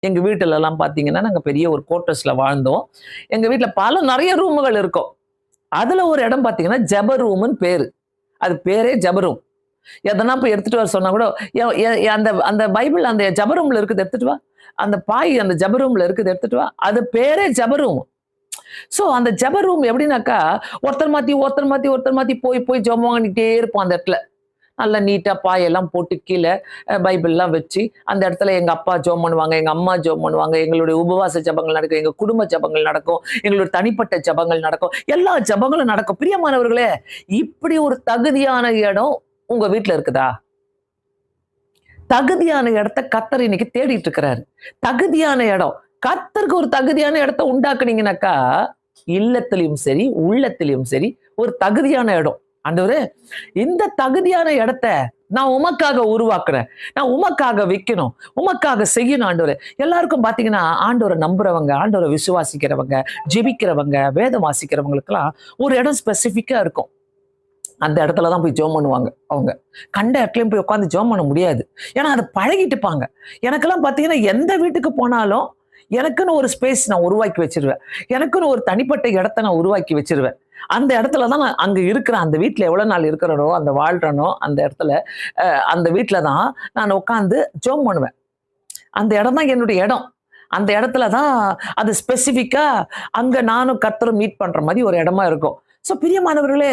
எங்க வீட்டுல எல்லாம் பாத்தீங்கன்னா, நாங்க பெரிய ஒரு குவார்டர்ஸ்ல வாழ்ந்தோம். எங்க வீட்ல நிறைய ரூமுகள் இருக்கும். அதுல ஒரு இடம் பாத்தீங்கன்னா, ஜெப ரூம்ன்னு பேரு. அது பேரே ஜெப ரூம். எதனா போய் எடுத்துட்டு வர சொன்னா கூட, எ எ அந்த அந்த பைபிள் அந்த ஜெப ரூம்ல இருக்குது எடுத்துட்டு வா. அந்த பாய் அந்த ஜெப ரூம்ல இருக்குது எடுத்துட்டு வா. அது பேரே ஜெப ரூம். சோ அந்த ஜெப ரூம் எப்படின்னாக்கா, ஒருத்தர் மாத்தி போய் போய் ஜெபம் பண்ணிட்டே இருப்போம் அந்த இடத்துல. நல்லா நீட்டா பாயெல்லாம் போட்டு கீழ பைபிள்லாம் வச்சு, அந்த இடத்துல எங்க அப்பா ஜெபம் பண்ணுவாங்க, எங்க அம்மா ஜெபம் பண்ணுவாங்க, எங்களுடைய உபவாச ஜெபங்கள் நடக்கும், எங்க குடும்ப ஜெபங்கள் நடக்கும், எங்களுடைய தனிப்பட்ட ஜெபங்கள் நடக்கும். எல்லா ஜெபங்களும் நடக்கும். பிரியமானவர்களே, இப்படி ஒரு தகுதியான இடம் உங்க வீட்ல இருக்குதா? தகுதியான இடத்த கர்த்தர் இன்னைக்கு தேடிட்டு இருக்கிறாரு. தகுதியான இடம். கர்த்தருக்கு ஒரு தகுதியான இடத்த உண்டாக்குனீங்கனாக்கா, இல்லத்திலும் சரி, உள்ளத்திலும் சரி, ஒரு தகுதியான இடம். ஆண்டவரே, இந்த தகுதியான இடத்த நான் உமக்காக உருவாக்குறேன். நான் உமக்காக வைக்கணும். உமக்காக செய்யணும் ஆண்டவரே. எல்லாருக்கும் பாத்தீங்கன்னா, ஆண்டவரை நம்புறவங்க, ஆண்டவரை விசுவாசிக்கிறவங்க, ஜெபிக்கிறவங்க, வேதம் வாசிக்கிறவங்களுக்கெல்லாம் ஒரு இடம் ஸ்பெசிஃபிக்கா இருக்கும். அந்த இடத்துல தான் போய் ஜெபம் பண்ணுவாங்க அவங்க. கண்ட இடத்துலயும் போய் உட்கார்ந்து ஜெபம் பண்ண முடியாது. ஏன்னா அத பழகிட்டுப்பாங்க. எனக்கெல்லாம் பாத்தீங்கன்னா, எந்த வீட்டுக்கு போனாலும் எனக்குன்னு ஒரு ஸ்பேஸ் நான் உருவாக்கி வச்சிருவேன். எனக்குன்னு ஒரு தனிப்பட்ட இடத்த நான் உருவாக்கி வச்சிருவேன். அந்த இடத்துல தான் நான் அங்க இருக்கிறேன். அந்த வீட்ல எவ்வளவு நாள் இருக்கிறேனோ, அந்த வாழ்றேனோ, அந்த இடத்துல அந்த வீட்ல தான் நான் உட்கார்ந்து ஜெபம் பண்ணுவேன். அந்த இடம் தான் என்னுடைய இடம். அந்த இடத்துல தான் அது ஸ்பெசிஃபிக்கா அங்க நானும் கர்த்தரும் மீட் பண்ற மாதிரி ஒரு இடமா இருக்கும். சோ பிரியமானவர்களே,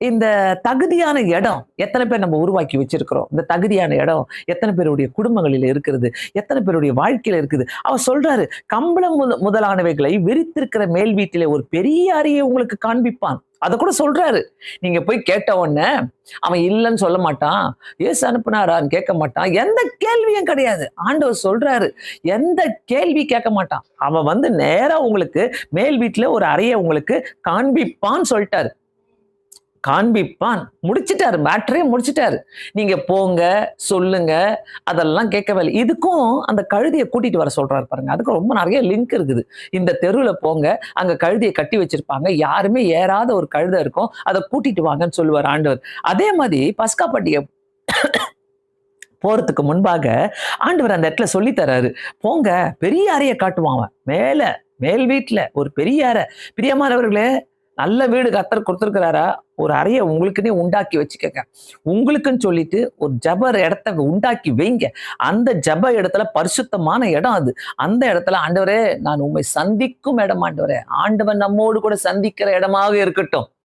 இந்த தகுதியான இடம் எத்தனை பேர் நம்ம உருவாக்கி வச்சிருக்கிறோம்? இந்த தகுதியான இடம் எத்தனை பேருடைய குடும்பங்களில் இருக்கிறது? எத்தனை பேருடைய வாழ்க்கையில இருக்குது? அவர் சொல்றாரு, கம்பளம் முதலானவைகளை விரித்திருக்கிற மேல் வீட்டிலே ஒரு பெரிய அறையை உங்களுக்கு காண்பிப்பான். அத கூட சொல்றாரு. நீங்க போய் கேட்ட உடனே அவன் இல்லைன்னு சொல்ல மாட்டான். ஏசு அனுப்புனாரான்னு கேட்க மாட்டான். எந்த கேள்வியும் கிடையாது. ஆண்டவர் சொல்றாரு, எந்த கேள்வி கேட்க மாட்டான். அவன் வந்து நேரா உங்களுக்கு மேல் வீட்டுல ஒரு அறையை உங்களுக்கு காண்பிப்பான்னு சொல்லிட்டாரு. காண்பிப்பான். முடிச்சிட்டாரு. மேட்டரே முடிச்சிட்டாரு. நீங்க போங்க, சொல்லுங்க, அதெல்லாம் கேட்கவே இல்லை. இதுக்கும் அந்த கழுதையை கூட்டிட்டு வர சொல்றாரு பாருங்க. அதுக்கு ரொம்ப நிறைய லிங்க் இருக்குது. இந்த தெருவுல போங்க, அங்க கழுதையை கட்டி வச்சிருப்பாங்க. யாருமே ஏறாத ஒரு கழுதை இருக்கும். அதை கூட்டிட்டு வாங்கன்னு சொல்லுவார் ஆண்டவர். அதே மாதிரி பஸ்கா பண்டிகை போறதுக்கு முன்பாக ஆண்டவர் அந்த இடத்துல சொல்லி தராரு. போங்க, பெரிய அறையை காட்டுவான் அவன். மேல் வீட்டுல ஒரு பெரிய அறை. பிரியமானவர்களே, நல்ல வீடு கர்த்தர் கொடுத்திருக்கிறாரா? ஒரு அறையை உங்களுக்குன்னே உண்டாக்கி வச்சுக்கங்க. உங்களுக்குன்னு சொல்லிட்டு ஒரு ஜெப இடத்த உண்டாக்கி வைங்க. அந்த ஜெப இடத்துல பரிசுத்தமான இடம் அது. அந்த இடத்துல, ஆண்டவரே, நான் உம்மை சந்திக்கும் இடம் ஆண்டவரே. ஆண்டவன் நம்மோடு கூட சந்திக்கிற இடமாக இருக்கட்டும்.